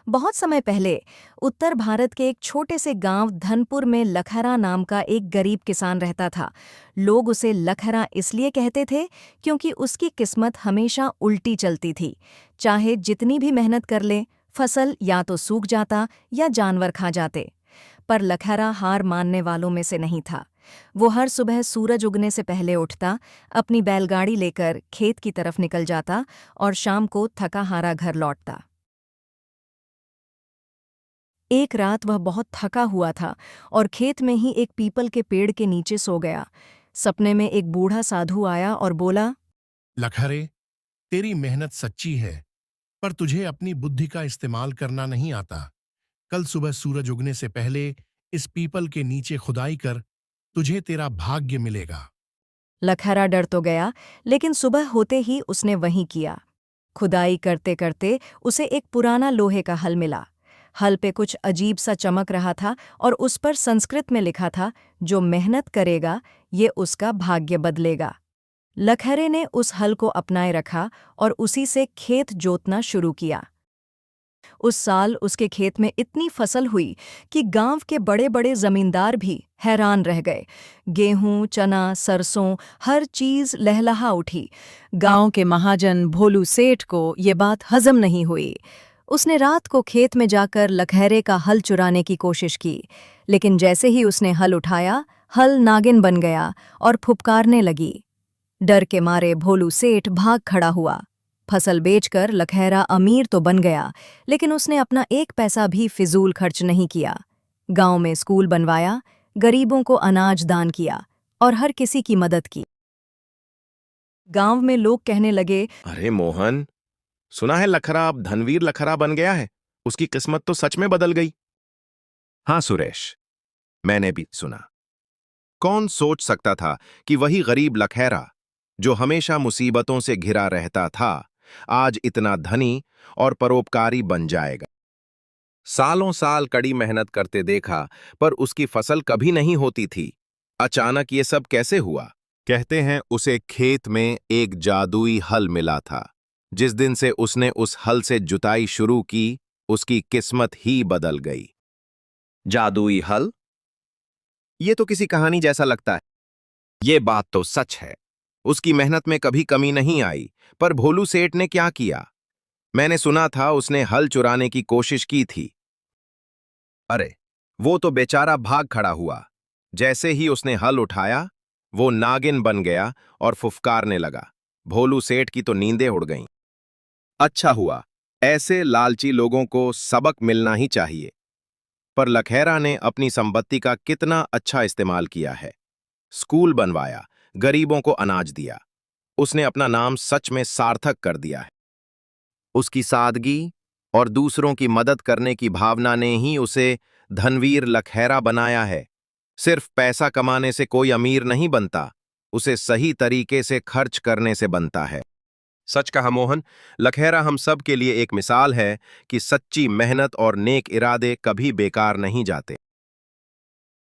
बहुत समय पहले उत्तर भारत के एक छोटे से गांव धनपुर में लखहरा नाम का एक गरीब किसान रहता था। लोग उसे लखहरा इसलिए कहते थे क्योंकि उसकी किस्मत हमेशा उल्टी चलती थी। चाहे जितनी भी मेहनत कर ले, फसल या तो सूख जाता या जानवर खा जाते। पर लखहरा हार मानने वालों में से नहीं था। वो हर सुबह सूरज उगने से पहले उठता, अपनी बैलगाड़ी लेकर खेत की तरफ निकल जाता और शाम को थका हारा घर लौटता। एक रात वह बहुत थका हुआ था और खेत में ही एक पीपल के पेड़ के नीचे सो गया। सपने में एक बूढ़ा साधु आया और बोला, लखहरे, तेरी मेहनत सच्ची है, पर तुझे अपनी बुद्धि का इस्तेमाल करना नहीं आता। कल सुबह सूरज उगने से पहले इस पीपल के नीचे खुदाई कर, तुझे तेरा भाग्य मिलेगा। लखहरा डर तो गया, लेकिन सुबह होते ही उसने वहीं किया। खुदाई करते करते उसे एक पुराना लोहे का हल मिला। हल पे कुछ अजीब सा चमक रहा था और उस पर संस्कृत में लिखा था, जो मेहनत करेगा ये उसका भाग्य बदलेगा। लखहरे ने उस हल को अपनाए रखा और उसी से खेत जोतना शुरू किया। उस साल उसके खेत में इतनी फसल हुई कि गांव के बड़े बड़े जमींदार भी हैरान रह गए। गेहूं, चना, सरसों, हर चीज लहलहा उठी। गांव के महाजन भोलू सेठ को ये बात हजम नहीं हुई। उसने रात को खेत में जाकर लखहरे का हल चुराने की कोशिश की, लेकिन जैसे ही उसने हल उठाया, हल नागिन बन गया और फुफकारने लगी। डर के मारे भोलू सेठ भाग खड़ा हुआ। फसल बेचकर लखहरा अमीर तो बन गया, लेकिन उसने अपना एक पैसा भी फिजूल खर्च नहीं किया। गांव में स्कूल बनवाया, गरीबों को अनाज दान किया और हर किसी की मदद की। गांव में लोग कहने लगे, अरे मोहन, सुना है लखरा अब धनवीर लखरा बन गया है। उसकी किस्मत तो सच में बदल गई। हाँ सुरेश, मैंने भी सुना। कौन सोच सकता था कि वही गरीब लखैरा, जो हमेशा मुसीबतों से घिरा रहता था, आज इतना धनी और परोपकारी बन जाएगा। सालों साल कड़ी मेहनत करते देखा, पर उसकी फसल कभी नहीं होती थी। अचानक ये सब कैसे हुआ? कहते हैं उसे खेत में एक जादुई हल मिला था। जिस दिन से उसने उस हल से जुताई शुरू की, उसकी किस्मत ही बदल गई। जादुई हल? ये तो किसी कहानी जैसा लगता है। ये बात तो सच है। उसकी मेहनत में कभी कमी नहीं आई। पर भोलू सेठ ने क्या किया? मैंने सुना था उसने हल चुराने की कोशिश की थी। अरे, वो तो बेचारा भाग खड़ा हुआ। जैसे ही उसने हल उठाया, वो नागिन बन गया और फुफकारने लगा। भोलू सेठ की तो नींदें उड़ गईं। अच्छा हुआ, ऐसे लालची लोगों को सबक मिलना ही चाहिए। पर लखैरा ने अपनी संपत्ति का कितना अच्छा इस्तेमाल किया है। स्कूल बनवाया, गरीबों को अनाज दिया। उसने अपना नाम सच में सार्थक कर दिया है। उसकी सादगी और दूसरों की मदद करने की भावना ने ही उसे धनवीर लखैरा बनाया है। सिर्फ पैसा कमाने से कोई अमीर नहीं बनता, उसे सही तरीके से खर्च करने से बनता है। सच कहा मोहन, लखैरा हम सब के लिए एक मिसाल है कि सच्ची मेहनत और नेक इरादे कभी बेकार नहीं जाते।